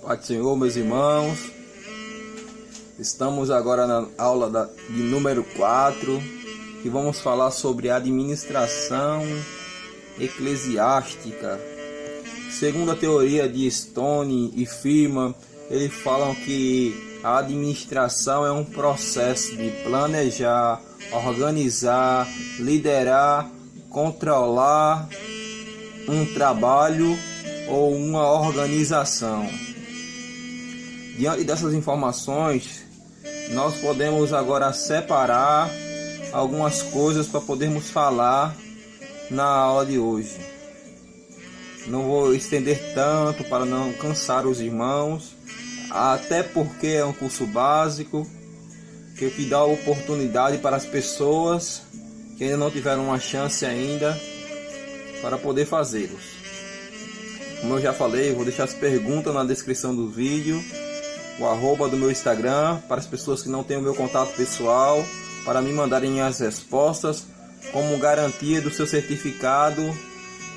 Pai do Senhor, meus irmãos, estamos agora na aula de número 4, que vamos falar sobre administração eclesiástica. Segundo a teoria de Stone e Freeman, eles falam que a administração é um processo de planejar, organizar, liderar, controlar um trabalho ou uma organização. Diante dessas informações, nós podemos agora separar algumas coisas para podermos falar na aula de hoje. Não vou estender tanto para não cansar os irmãos, até porque é um curso básico que dá oportunidade para as pessoas que ainda não tiveram uma chance ainda para poder fazê-los. Como eu já falei, vou deixar as perguntas na descrição do vídeo, o arroba do meu Instagram, para as pessoas que não têm o meu contato pessoal, para me mandarem as respostas como garantia do seu certificado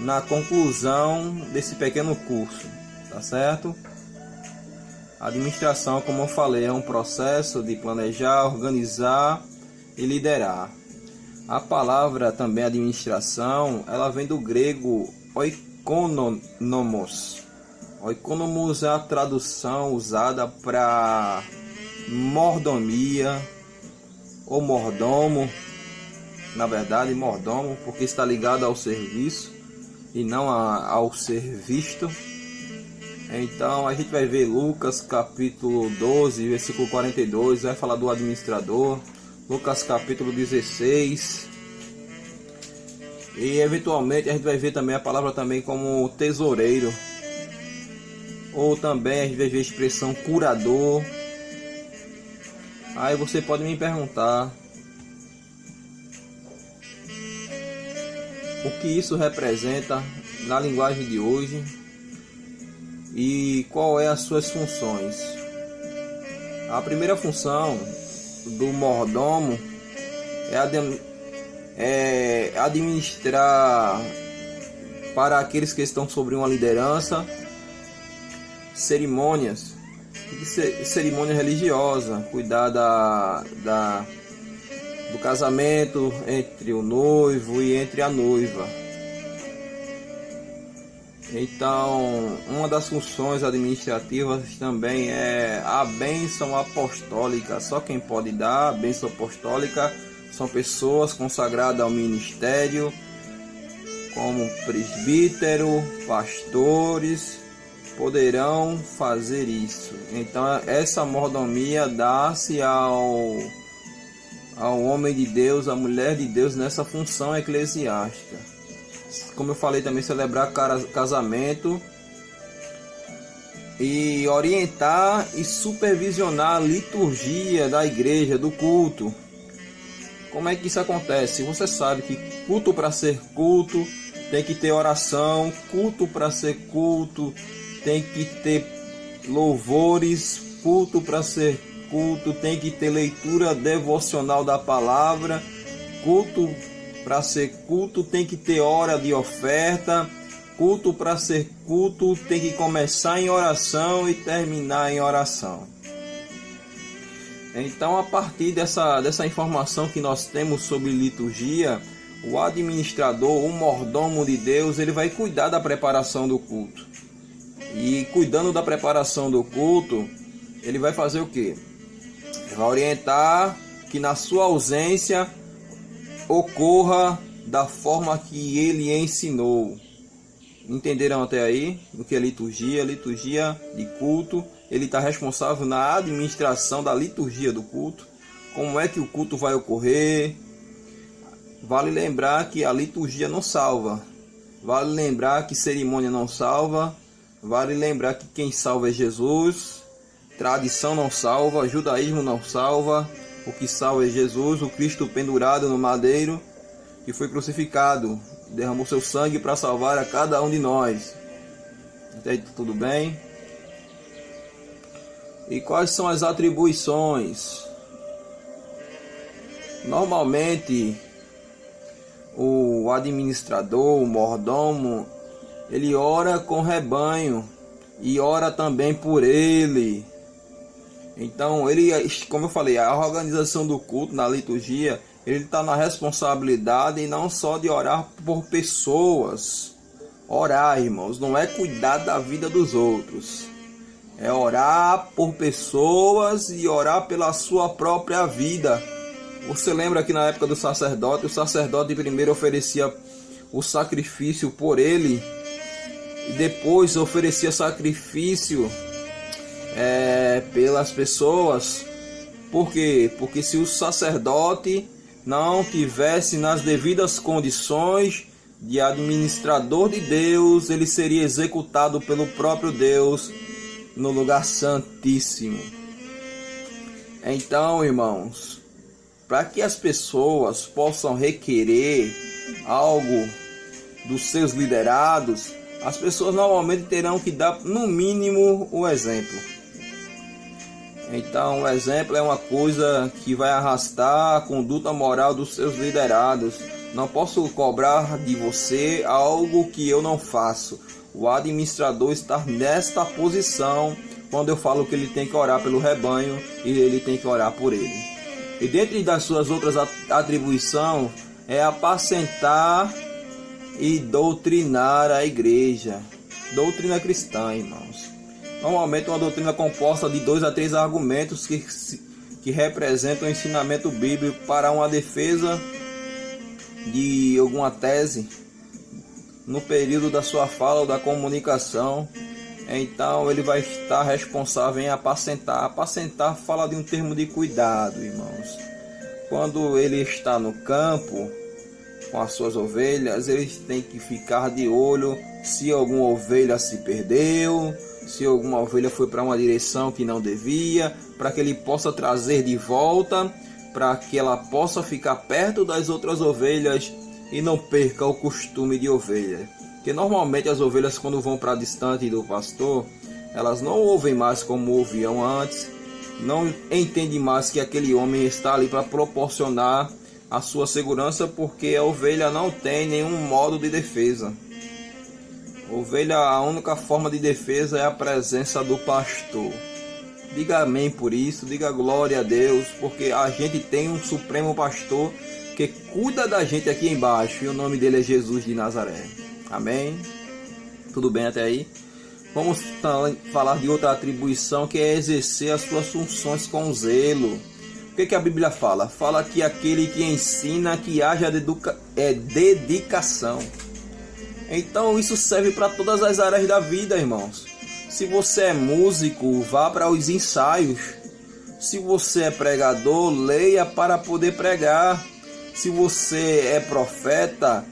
na conclusão desse pequeno curso, tá certo? A administração, como eu falei, é um processo de planejar, organizar e liderar. A palavra também administração, ela vem do grego oikonomos. Oikonomos é a tradução usada para mordomia ou mordomo. Na verdade, mordomo, porque está ligado ao serviço e não ao ser visto. Então a gente vai ver Lucas capítulo 12, versículo 42, vai falar do administrador. Lucas capítulo 16. E eventualmente a gente vai ver também a palavra também como tesoureiro. Ou também a gente vai ver a expressão curador. Aí você pode me perguntar o que isso representa na linguagem de hoje e qual é as suas funções. A primeira função do mordomo é administrar para aqueles que estão sobre uma liderança cerimônias religiosas, cuidar do casamento entre o noivo e entre a noiva. Então, uma das funções administrativas também é a bênção apostólica. Só quem pode dar a bênção apostólica são pessoas consagradas ao ministério, como presbítero, pastores, poderão fazer isso. Então, essa mordomia dá-se ao homem de Deus, à mulher de Deus nessa função eclesiástica. Como eu falei também, celebrar casamento e orientar e supervisionar a liturgia da igreja, do culto. Como é que isso acontece? Você sabe que culto para ser culto tem que ter oração, culto para ser culto tem que ter louvores, culto para ser culto tem que ter leitura devocional da palavra, culto para ser culto tem que ter hora de oferta, culto para ser culto tem que começar em oração e terminar em oração. Então, a partir dessa informação que nós temos sobre liturgia, o administrador, o mordomo de Deus, ele vai cuidar da preparação do culto. E cuidando da preparação do culto, ele vai fazer o quê? Ele vai orientar que na sua ausência ocorra da forma que ele ensinou. Entenderam até aí o que é liturgia? Liturgia de culto. Ele está responsável na administração da liturgia do culto. Como é que o culto vai ocorrer? Vale lembrar que a liturgia não salva. Vale lembrar que cerimônia não salva. Vale lembrar que quem salva é Jesus. Tradição não salva. Judaísmo não salva. O que salva é Jesus, o Cristo pendurado no madeiro, que foi crucificado, derramou seu sangue para salvar a cada um de nós. Entende? Tudo bem? E quais são as atribuições? Normalmente, o administrador, o mordomo, ele ora com o rebanho, e ora também por ele. Então ele, como eu falei, a organização do culto na liturgia, ele está na responsabilidade não só de orar por pessoas. Orar, irmãos, não é cuidar da vida dos outros. É orar por pessoas e orar pela sua própria vida. Você lembra que na época do sacerdote, o sacerdote primeiro oferecia o sacrifício por ele e depois oferecia sacrifício pelas pessoas. Por quê? Porque se o sacerdote não tivesse nas devidas condições de administrador de Deus, ele seria executado pelo próprio Deus no lugar santíssimo. Então, irmãos, para que as pessoas possam requerer algo dos seus liderados, as pessoas normalmente terão que dar no mínimo o exemplo. Então, o exemplo é uma coisa que vai arrastar a conduta moral dos seus liderados. Não posso cobrar de você algo que eu não faço. O administrador está nesta posição quando eu falo que ele tem que orar pelo rebanho e ele tem que orar por ele. E dentre das suas outras atribuições é apacentar e doutrinar a igreja. Doutrina cristã, irmãos. Normalmente uma doutrina composta de 2 a 3 argumentos que representam o ensinamento bíblico para uma defesa de alguma tese no período da sua fala ou da comunicação. Então ele vai estar responsável em apacentar. Apacentar fala de um termo de cuidado, irmãos. Quando ele está no campo com as suas ovelhas, ele tem que ficar de olho se alguma ovelha se perdeu, se alguma ovelha foi para uma direção que não devia, para que ele possa trazer de volta, para que ela possa ficar perto das outras ovelhas e não perca o costume de ovelha. Porque normalmente as ovelhas, quando vão para distante do pastor, elas não ouvem mais como ouviam antes, não entendem mais que aquele homem está ali para proporcionar a sua segurança, porque a ovelha não tem nenhum modo de defesa. Ovelha, a única forma de defesa é a presença do pastor. Diga amém por isso, diga glória a Deus, porque a gente tem um supremo pastor que cuida da gente aqui embaixo, e o nome dele é Jesus de Nazaré. Amém? Tudo bem até aí? Vamos falar de outra atribuição, que é exercer as suas funções com zelo. O que a Bíblia fala? Fala que aquele que ensina, que haja dedicação. Então isso serve para todas as áreas da vida, irmãos. Se você é músico, vá para os ensaios. Se você é pregador, leia para poder pregar. Se você é profeta,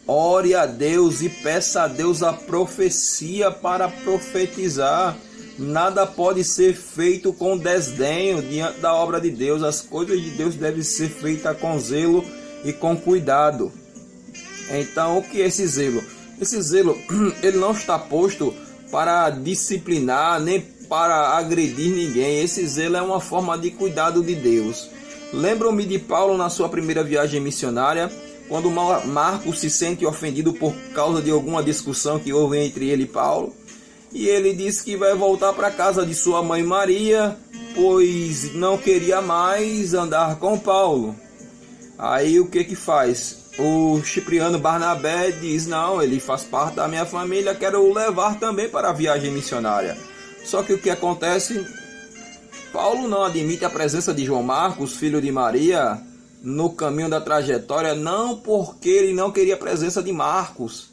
ore a Deus e peça a Deus a profecia para profetizar. Nada pode ser feito com desdenho diante da obra de Deus. As coisas de Deus devem ser feitas com zelo e com cuidado. Então, o que é esse zelo? Esse zelo, ele não está posto para disciplinar, nem para agredir ninguém. Esse zelo é uma forma de cuidado de Deus. Lembro-me de Paulo na sua primeira viagem missionária, quando Marcos se sente ofendido por causa de alguma discussão que houve entre ele e Paulo. E ele diz que vai voltar para casa de sua mãe Maria, pois não queria mais andar com Paulo. Aí o que faz? O Cipriano Barnabé diz: não, ele faz parte da minha família, quero o levar também para a viagem missionária. Só que o que acontece? Paulo não admite a presença de João Marcos, filho de Maria, no caminho da trajetória, não porque ele não queria a presença de Marcos,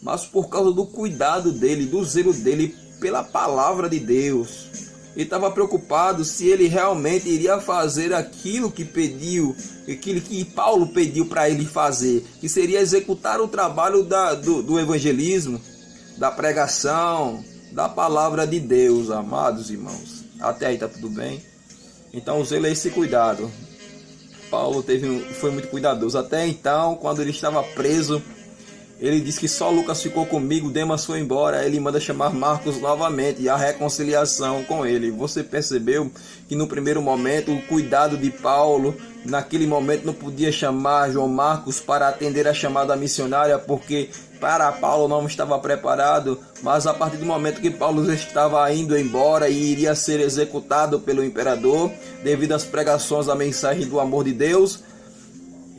mas por causa do cuidado dele, do zelo dele pela palavra de Deus. Ele estava preocupado se ele realmente iria fazer aquilo que pediu, aquilo que Paulo pediu para ele fazer, que seria executar o trabalho do evangelismo, da pregação, da palavra de Deus, amados irmãos. Até aí está tudo bem? Então o zelo é esse cuidado. Paulo foi muito cuidadoso. Até então, quando ele estava preso, ele disse que só Lucas ficou comigo, Demas foi embora. Ele manda chamar Marcos novamente e a reconciliação com ele. Você percebeu que no primeiro momento o cuidado de Paulo, naquele momento não podia chamar João Marcos para atender a chamada missionária, porque para Paulo não estava preparado, mas a partir do momento que Paulo estava indo embora e iria ser executado pelo imperador, devido às pregações da mensagem do amor de Deus,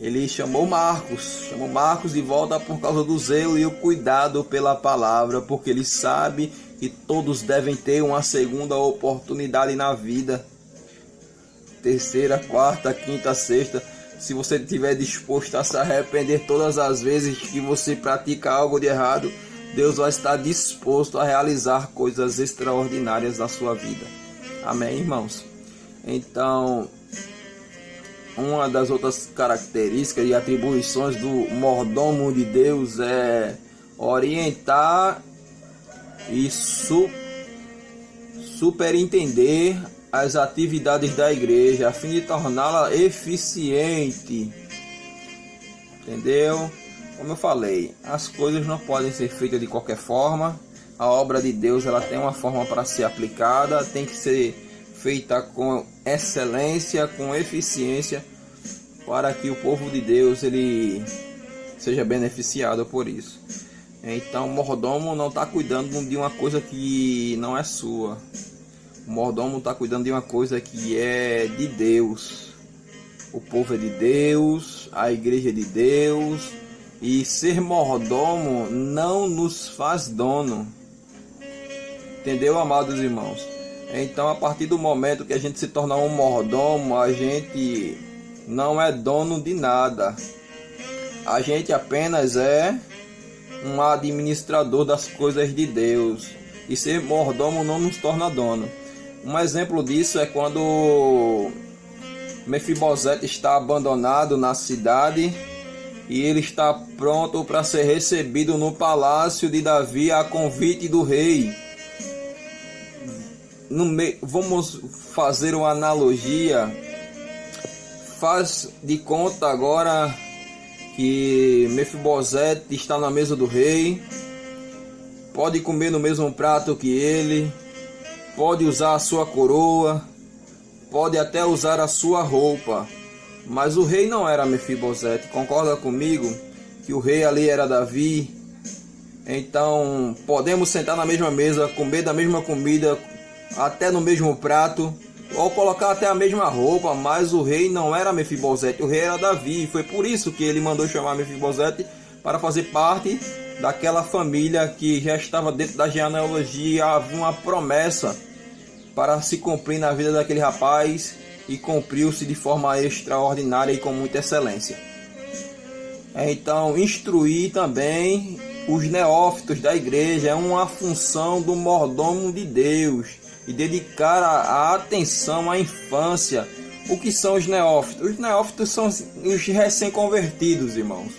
ele chamou Marcos de volta por causa do zelo e o cuidado pela palavra, porque ele sabe que todos devem ter uma segunda oportunidade na vida. Terceira, quarta, quinta, sexta. Se você estiver disposto a se arrepender todas as vezes que você pratica algo de errado, Deus vai estar disposto a realizar coisas extraordinárias na sua vida. Amém, irmãos? Então, uma das outras características e atribuições do mordomo de Deus é orientar e superintender as atividades da igreja, a fim de torná-la eficiente. Entendeu? Como eu falei, as coisas não podem ser feitas de qualquer forma. A obra de Deus, ela tem uma forma para ser aplicada, tem que ser feita com excelência, com eficiência, para que o povo de Deus ele seja beneficiado por isso. Então, o mordomo não está cuidando de uma coisa que não é sua. O mordomo está cuidando de uma coisa que é de Deus. O povo é de Deus, a igreja é de Deus. E ser mordomo não nos faz dono. Entendeu, amados irmãos? Então, a partir do momento que a gente se torna um mordomo, a gente não é dono de nada. A gente apenas é um administrador das coisas de Deus. E ser mordomo não nos torna dono. Um exemplo disso é quando Mefibosete está abandonado na cidade e ele está pronto para ser recebido no palácio de Davi a convite do rei. Vamos fazer uma analogia. Faz de conta agora que Mefibosete está na mesa do rei, pode comer no mesmo prato que ele, pode usar a sua coroa, pode até usar a sua roupa, mas o rei não era Mefibosete. Concorda comigo que o rei ali era Davi? Então podemos sentar na mesma mesa, comer da mesma comida, até no mesmo prato, ou colocar até a mesma roupa, mas o rei não era Mefibosete, o rei era Davi. Foi por isso que ele mandou chamar Mefibosete, para fazer parte daquela família que já estava dentro da genealogia. Havia uma promessa para se cumprir na vida daquele rapaz, e cumpriu-se de forma extraordinária e com muita excelência. Então, instruir também os neófitos da igreja é uma função do mordomo de Deus, e dedicar a atenção à infância. O que são os neófitos? Os neófitos são os recém-convertidos, irmãos.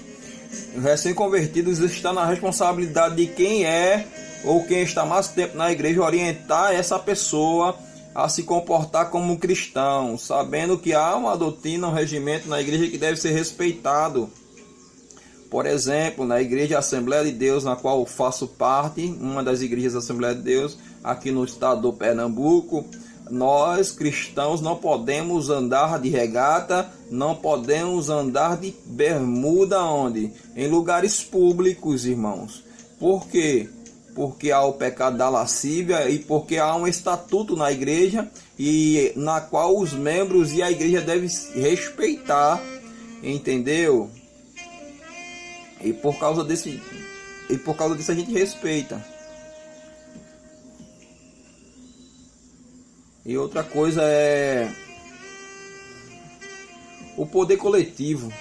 Os recém-convertidos estão na responsabilidade de quem é ou quem está mais tempo na igreja orientar essa pessoa a se comportar como cristão, sabendo que há uma doutrina, um regimento na igreja que deve ser respeitado. Por exemplo, na igreja Assembleia de Deus, na qual faço parte, uma das igrejas da Assembleia de Deus, aqui no estado do Pernambuco, nós cristãos não podemos andar de regata, não podemos andar de bermuda onde? Em lugares públicos, irmãos. Por quê? Porque há o pecado da lascívia e porque há um estatuto na igreja e na qual os membros e a igreja devem respeitar, entendeu? E por causa disso a gente respeita. E outra coisa é o poder coletivo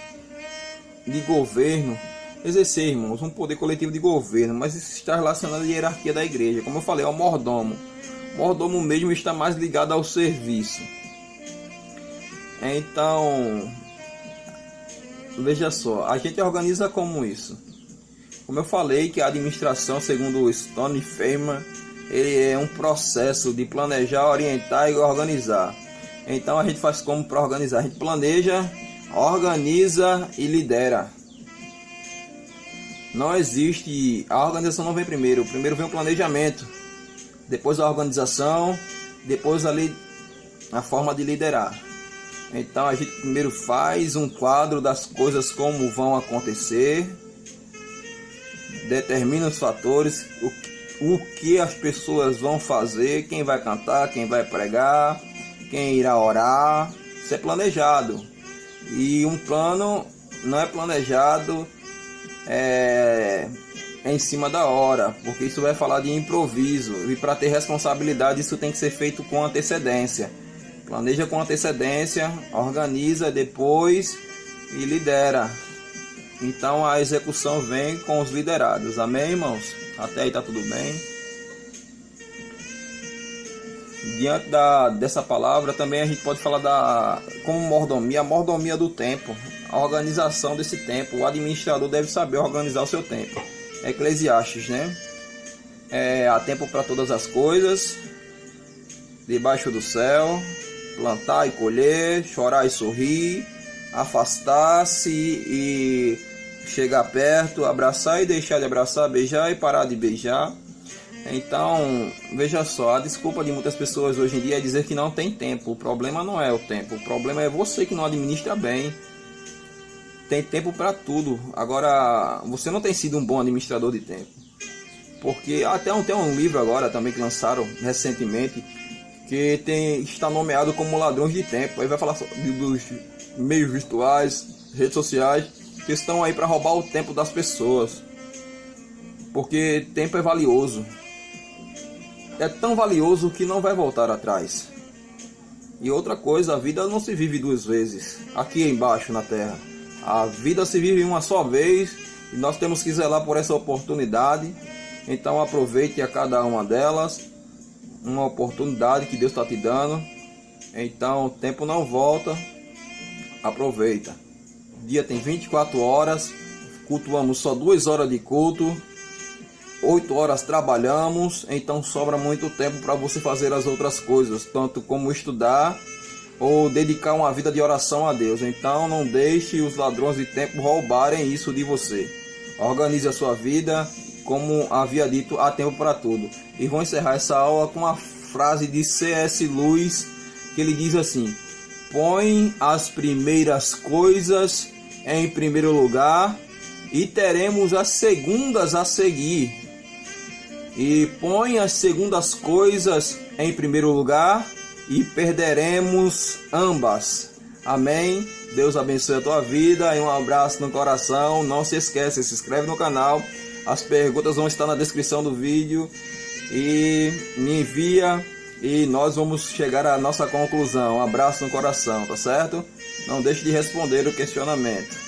de governo. Exercer, irmãos, um poder coletivo de governo, mas isso está relacionado à hierarquia da igreja. Como eu falei, ao mordomo. O mordomo mesmo está mais ligado ao serviço. Então, veja só, a gente organiza como isso. Como eu falei, que a administração, segundo o Stone Feynman, ele é um processo de planejar, orientar e organizar. Então a gente faz como para organizar? A gente planeja, organiza e lidera. Não existe, a organização não vem primeiro. Primeiro vem o planejamento, depois a organização, depois a forma de liderar. Então a gente primeiro faz um quadro das coisas como vão acontecer. determina os fatores, o que as pessoas vão fazer, quem vai cantar, quem vai pregar, quem irá orar. Isso é planejado. E um plano não é planejado em cima da hora, porque isso vai falar de improviso, e para ter responsabilidade isso tem que ser feito com antecedência. Planeja com antecedência, organiza depois e lidera. Então a execução vem com os liderados. Amém, irmãos? Até aí tá tudo bem. Diante dessa palavra também a gente pode falar como mordomia, a mordomia do tempo, a organização desse tempo. O administrador deve saber organizar o seu tempo. Eclesiastes, né? Há tempo para todas as coisas debaixo do céu, plantar e colher, chorar e sorrir, afastar-se e chegar perto, abraçar e deixar de abraçar, beijar e parar de beijar. Então, veja só, a desculpa de muitas pessoas hoje em dia é dizer que não tem tempo. O problema não é o tempo, o problema é você que não administra bem. Tem tempo para tudo. Agora, você não tem sido um bom administrador de tempo. Porque tem um livro agora também que lançaram recentemente, que está nomeado como Ladrões de Tempo. Aí vai falar dos meios virtuais, redes sociais, que estão aí para roubar o tempo das pessoas. Porque tempo é valioso. É tão valioso que não vai voltar atrás. E outra coisa, a vida não se vive duas vezes, aqui embaixo na terra. A vida se vive uma só vez e nós temos que zelar por essa oportunidade. Então aproveite a cada uma delas, uma oportunidade que Deus está te dando. Então o tempo não volta, aproveita. O dia tem 24 horas, cultuamos só 2 horas de culto, 8 horas trabalhamos, então sobra muito tempo para você fazer as outras coisas, tanto como estudar ou dedicar uma vida de oração a Deus. Então não deixe os ladrões de tempo roubarem isso de você. Organize a sua vida, como havia dito, há tempo para tudo. E vou encerrar essa aula com uma frase de C.S. Lewis, que ele diz assim: põe as primeiras coisas em primeiro lugar e teremos as segundas a seguir. E põe as segundas coisas em primeiro lugar e perderemos ambas. Amém? Deus abençoe a tua vida e um abraço no coração. Não se esqueça, se inscreve no canal. As perguntas vão estar na descrição do vídeo. E me envia e nós vamos chegar à nossa conclusão. Um abraço no coração, tá certo? Não deixe de responder o questionamento.